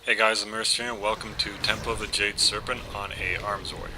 Hey guys, I'm Mercer and welcome to Temple of the Jade Serpent on a Arms Warrior.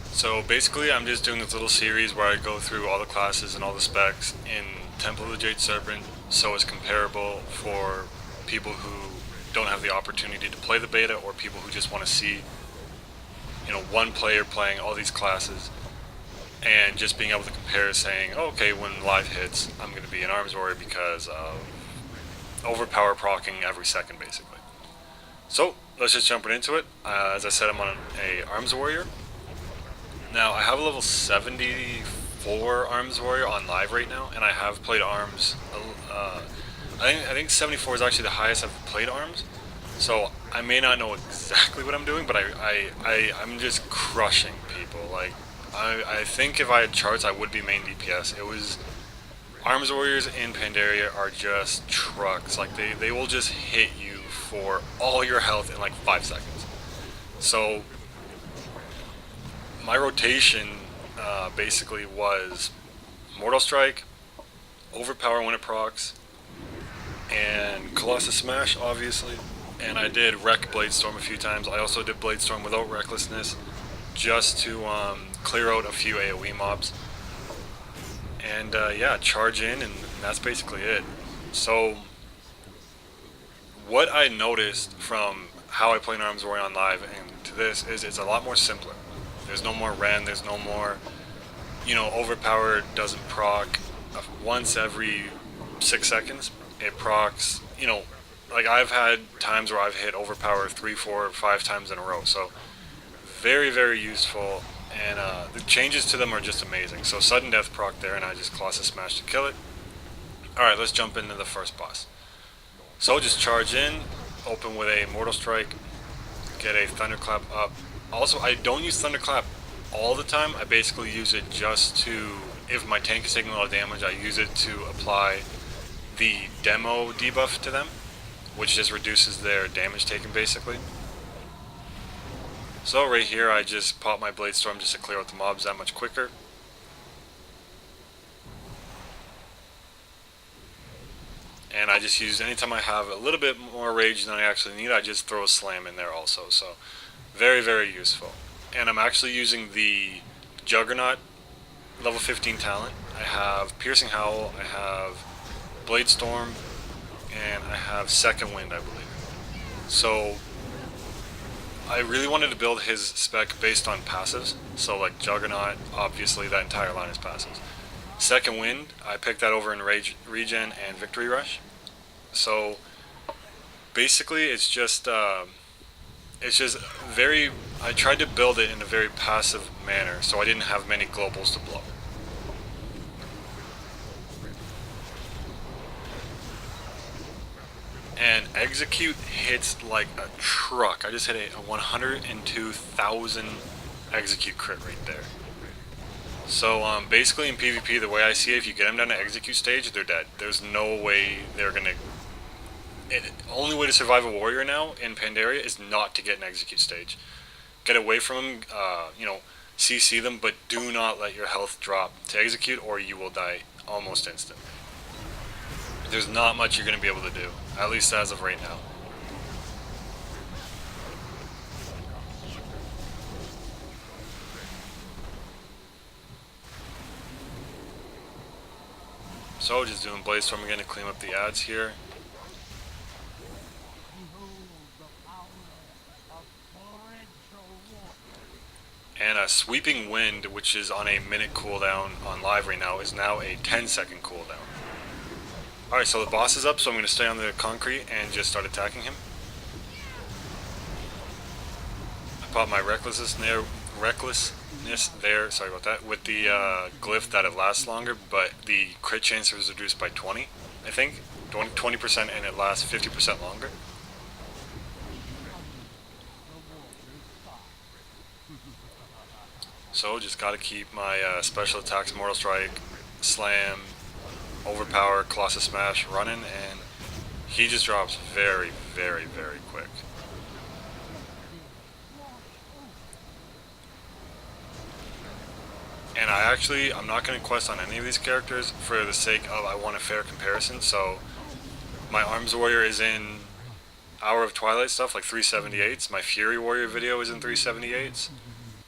So basically I'm just doing this little series where I go through all the classes and all the specs in Temple of the Jade Serpent so it's comparable for people who don't have the opportunity to play the beta or people who just want to see one player playing all these classes and just being able to compare, saying, oh, okay, when live hits I'm going to be an Arms Warrior because of overpower proccing every second basically. So let's just jump right into it. As I said, I'm on a Arms Warrior. Now I have a level 74 Arms Warrior on live right now, and I have played Arms. I think 74 is actually the highest I've played Arms. So I may not know exactly what I'm doing, but I'm just crushing people. Like I think if I had charts, I would be main DPS. It was Arms Warriors in Pandaria are just trucks. Like they will just hit you for all your health in like 5 seconds. So my rotation basically was Mortal Strike, Overpower when it procs, and Colossus Smash obviously. And I did Wreck Bladestorm a few times. I also did Bladestorm without Recklessness just to clear out a few AoE mobs. And yeah, charge in, and that's basically it. So what I noticed from how I play an Arms Warrior on live and to this is it's a lot more simpler. There's no more Ren, there's no more, Overpower doesn't proc once every 6 seconds. It procs, like I've had times where I've hit Overpower 3, 4, 5 times in a row. So very, very useful, and the changes to them are just amazing. So sudden death proc there, and I just Colossus Smash to kill it. Alright, let's jump into the first boss. So just charge in, open with a Mortal Strike, get a Thunderclap up. Also, I don't use Thunderclap all the time. I basically use it just to, if my tank is taking a lot of damage, I use it to apply the demo debuff to them, which just reduces their damage taken basically. So right here I just pop my Bladestorm just to clear out the mobs that much quicker. And I just use, anytime I have a little bit more rage than I actually need, I just throw a slam in there also. So very, very useful. And I'm actually using the Juggernaut level 15 talent. I have Piercing Howl, I have Bladestorm, and I have Second Wind, I believe. So I really wanted to build his spec based on passives. So like Juggernaut, obviously that entire line is passives. Second Wind, I picked that over in Regen and Victory Rush. So basically it's just very, I tried to build it in a very passive manner so I didn't have many globals to blow. And Execute hits like a truck. I just hit a 102,000 Execute crit right there. So basically in PvP, the way I see it, if you get them down to Execute stage, they're dead. There's no way they're gonna... only way to survive a warrior now in Pandaria is not to get an Execute stage. Get away from them, CC them, but do not let your health drop to Execute or you will die almost instantly. There's not much you're gonna be able to do, at least as of right now. So just doing Bladestorm again to clean up the ads here. And a Sweeping Wind, which is on a minute cooldown on live right now, is now a 10-second cooldown. Alright, so the boss is up, so I'm going to stay on the concrete and just start attacking him. I pop my recklessness there, sorry about that, with the glyph that it lasts longer, but the crit chance was reduced by 20, I think. 20%, and it lasts 50% longer. So just gotta keep my special attacks, Mortal Strike, Slam, Overpower, Colossus Smash running, and he just drops very, very, very quick. And I'm not going to quest on any of these characters for the sake of I want a fair comparison. So my Arms Warrior is in Hour of Twilight stuff, like 378s. My Fury Warrior video is in 378s.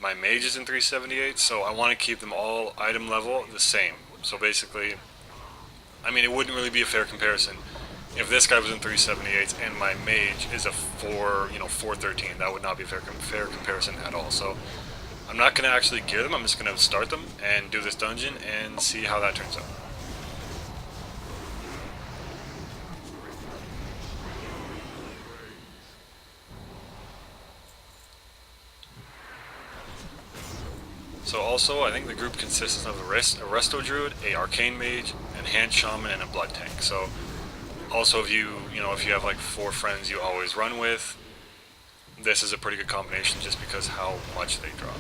My Mage is in 378s, so I want to keep them all item level the same. So basically, I mean, it wouldn't really be a fair comparison if this guy was in 378s and my Mage is a 413. That would not be a fair comparison at all. So I'm not going to actually gear them. I'm just going to start them and do this dungeon and see how that turns out. So also, I think the group consists of a Resto Druid, a Arcane Mage, an Enhanced Shaman, and a Blood Tank. So also if you have like 4 friends you always run with, this is a pretty good combination just because how much they drop.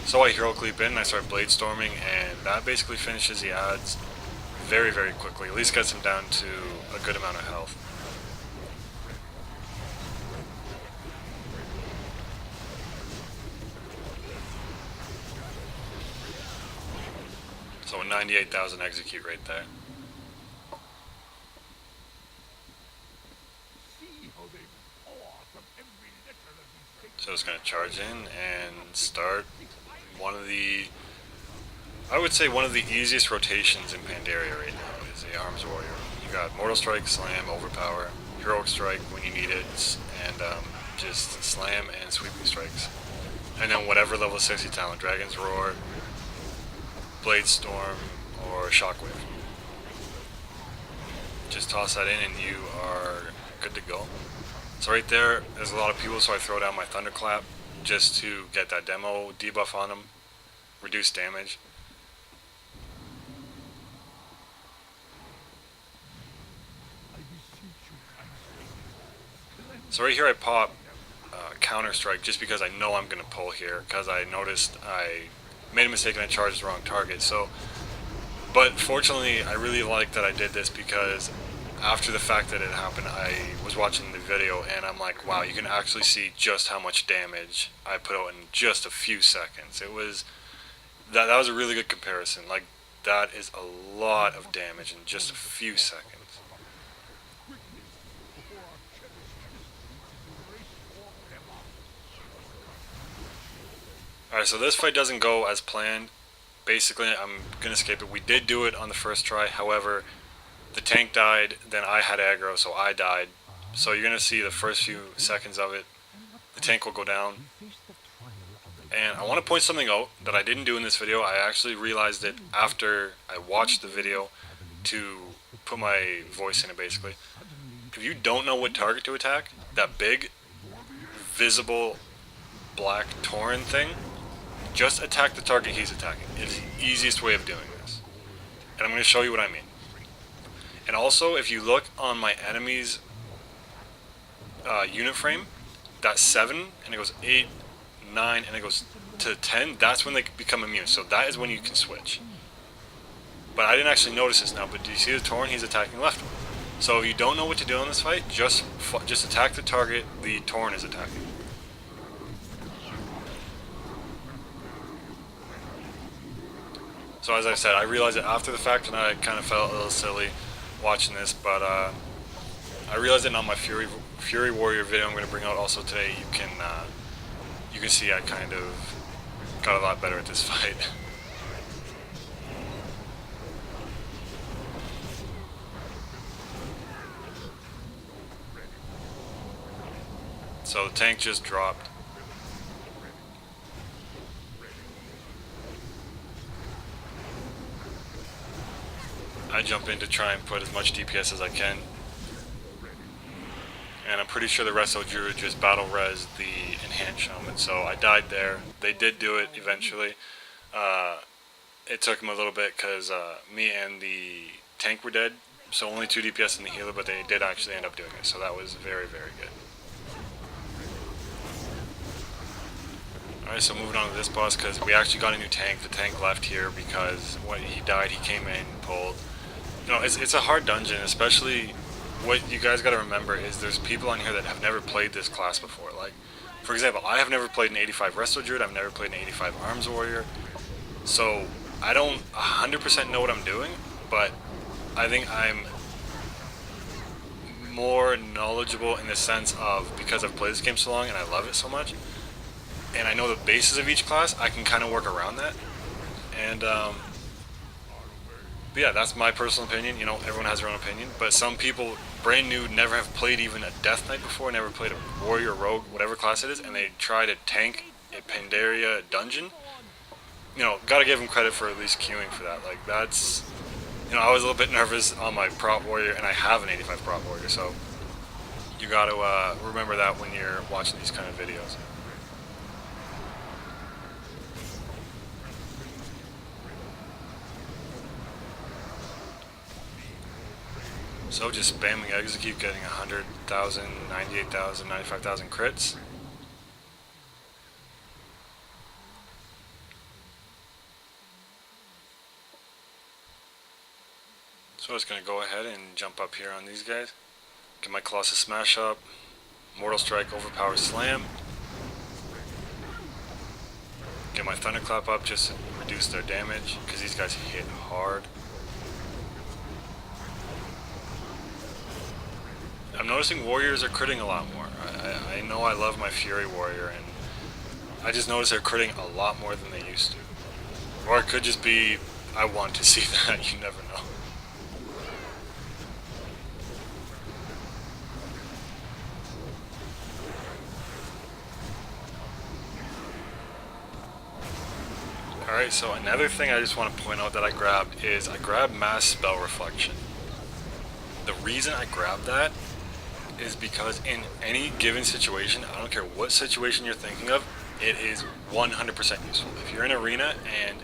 So I Heroic Leap in, I start Blade Storming, and that basically finishes the ads very, very quickly. At least gets them down to a good amount of health. So a 98,000 execute right there. So it's going to charge in and start one of the, I would say one of the easiest rotations in Pandaria right now is the Arms Warrior. You got Mortal Strike, Slam, Overpower, Heroic Strike when you need it, and just Slam and Sweeping Strikes. And then whatever level 60 talent, Dragon's Roar, Blade Storm, or Shockwave. Just toss that in and you are good to go. So right there's a lot of people, so I throw down my Thunderclap just to get that demo debuff on them, reduce damage. So right here I pop Counter Strike just because I know I'm going to pull here, because I noticed I made a mistake and I charged the wrong target. So, but fortunately I really like that I did this, because after the fact that it happened, I was watching the video and I'm like, wow, you can actually see just how much damage I put out in just a few seconds. It was that was a really good comparison. Like, that is a lot of damage in just a few seconds. Alright, so this fight doesn't go as planned. Basically, I'm going to skip it. We did do it on the first try, however, the tank died, then I had aggro, so I died. So you're going to see the first few seconds of it. The tank will go down. And I want to point something out that I didn't do in this video. I actually realized it after I watched the video to put my voice in it, basically. If you don't know what target to attack, that big, visible, black Tauren thing, just attack the target he's attacking. It's the easiest way of doing this. And I'm going to show you what I mean. And also, if you look on my enemy's unit frame, that's 7, and it goes 8, 9, and it goes to 10, that's when they become immune. So that is when you can switch. But I didn't actually notice this now, but do you see the Tauren? He's attacking left. So if you don't know what to do in this fight, just attack the target the Tauren is attacking. So as I said, I realized it after the fact, and I kind of felt a little silly watching this, but I realized it on my Fury Warrior video I'm going to bring out also today. You can see I kind of got a lot better at this fight. So the tank just dropped. I jump in to try and put as much DPS as I can. And I'm pretty sure the Resto Druid just battle res the Enhanced Shaman, so I died there. They did do it eventually. It took them a little bit because me and the tank were dead, so only 2 DPS in the healer, but they did actually end up doing it, so that was very, very good. Alright, so moving on to this boss, because we actually got a new tank. The tank left here because when he died, he came in and pulled. You know, it's a hard dungeon, especially what you guys got to remember is there's people on here that have never played this class before. Like, for example, I have never played an 85 Resto Druid, I've never played an 85 Arms Warrior, so I don't 100% know what I'm doing, but I think I'm more knowledgeable in the sense of, because I've played this game so long and I love it so much, and I know the bases of each class, I can kind of work around that. And but yeah, that's my personal opinion. You know, everyone has their own opinion, but some people brand new never have played even a Death Knight before, never played a Warrior, Rogue, whatever class it is, and they try to tank a Pandaria dungeon. You know, gotta give them credit for at least queuing for that. Like, that's, you know, I was a little bit nervous on my prop warrior, and I have an 85 prop warrior, so you gotta remember that when you're watching these kind of videos. So just spamming execute, getting 100,000, 98,000, 95,000 crits. So I'm just going to go ahead and jump up here on these guys. Get my Colossus Smash up. Mortal Strike, Overpower Slam. Get my Thunderclap up just to reduce their damage, because these guys hit hard. I'm noticing warriors are critting a lot more. I know I love my Fury warrior, and I just noticed they're critting a lot more than they used to. Or it could just be I want to see that, you never know. Alright, so another thing I just want to point out that I grabbed is I grabbed Mass Spell Reflection. The reason I grabbed that is because in any given situation, I don't care what situation you're thinking of, it is 100% useful. If you're in arena and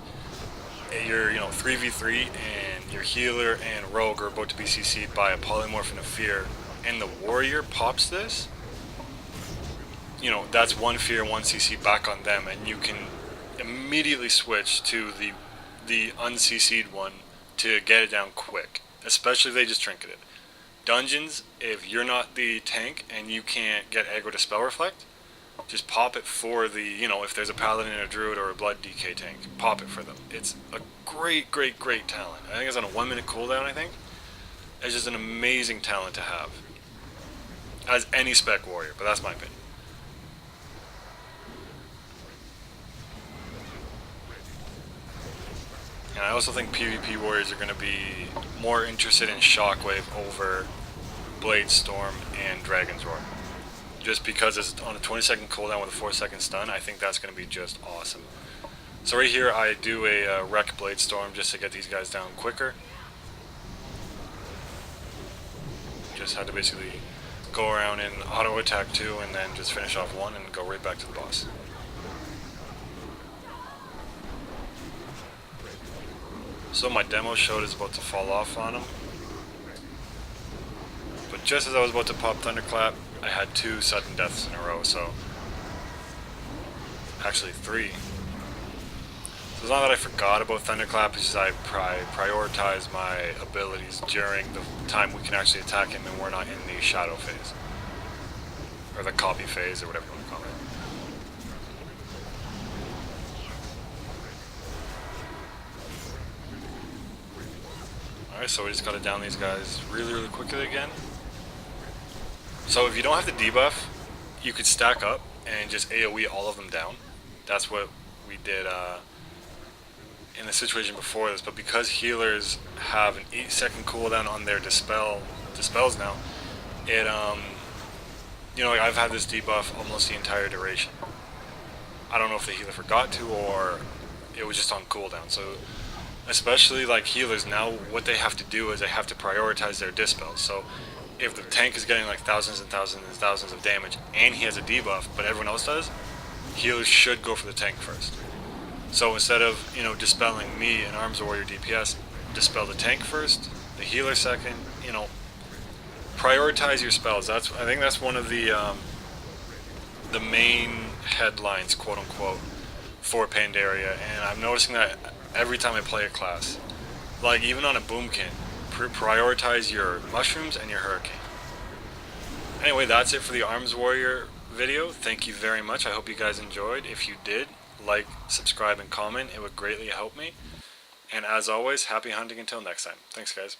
you're, 3v3 and your healer and rogue are about to be CC'd by a polymorph and a fear, and the warrior pops this, that's one fear, one CC back on them, and you can immediately switch to the unCC'd one to get it down quick, especially if they just trinketed. Dungeons, if you're not the tank and you can't get aggro to Spell Reflect, just pop it for the, if there's a Paladin, a Druid, or a Blood DK tank, pop it for them. It's a great, great, great talent. I think it's on a 1 minute cooldown, I think. It's just an amazing talent to have. As any spec warrior, but that's my opinion. And I also think PvP warriors are going to be more interested in Shockwave over Blade Storm and Dragon's Roar. Just because it's on a 20-second cooldown with a 4-second stun, I think that's going to be just awesome. So right here I do a Wreck Blade Storm just to get these guys down quicker. Just had to basically go around and auto attack 2 and then just finish off 1 and go right back to the boss. So my demo showed is about to fall off on him. But just as I was about to pop Thunderclap, I had 2 sudden deaths in a row, so... Actually 3. So it's not that I forgot about Thunderclap, it's just I prioritize my abilities during the time we can actually attack him and we're not in the shadow phase. Or the copy phase, or whatever you want to call it. Alright, so we just gotta down these guys really, really quickly again. So if you don't have the debuff, you could stack up and just AoE all of them down. That's what we did in the situation before this, but because healers have an 8-second cooldown on their dispels now, it like I've had this debuff almost the entire duration. I don't know if the healer forgot to or it was just on cooldown. So especially like healers now, what they have to do is they have to prioritize their dispels. So if the tank is getting like thousands and thousands and thousands of damage and he has a debuff but everyone else does, healers should go for the tank first. So instead of dispelling me, an Arms Warrior DPS, dispel the tank first, the healer second. Prioritize your spells. I think that's one of the main headlines, quote unquote, for Pandaria, and I'm noticing that every time I play a class. Like even on a Boomkin, prioritize your mushrooms and your hurricane. Anyway, that's it for the Arms Warrior video. Thank you very much. I hope you guys enjoyed. If you did, like, subscribe, and comment. It would greatly help me. And as always, happy hunting until next time. Thanks, guys.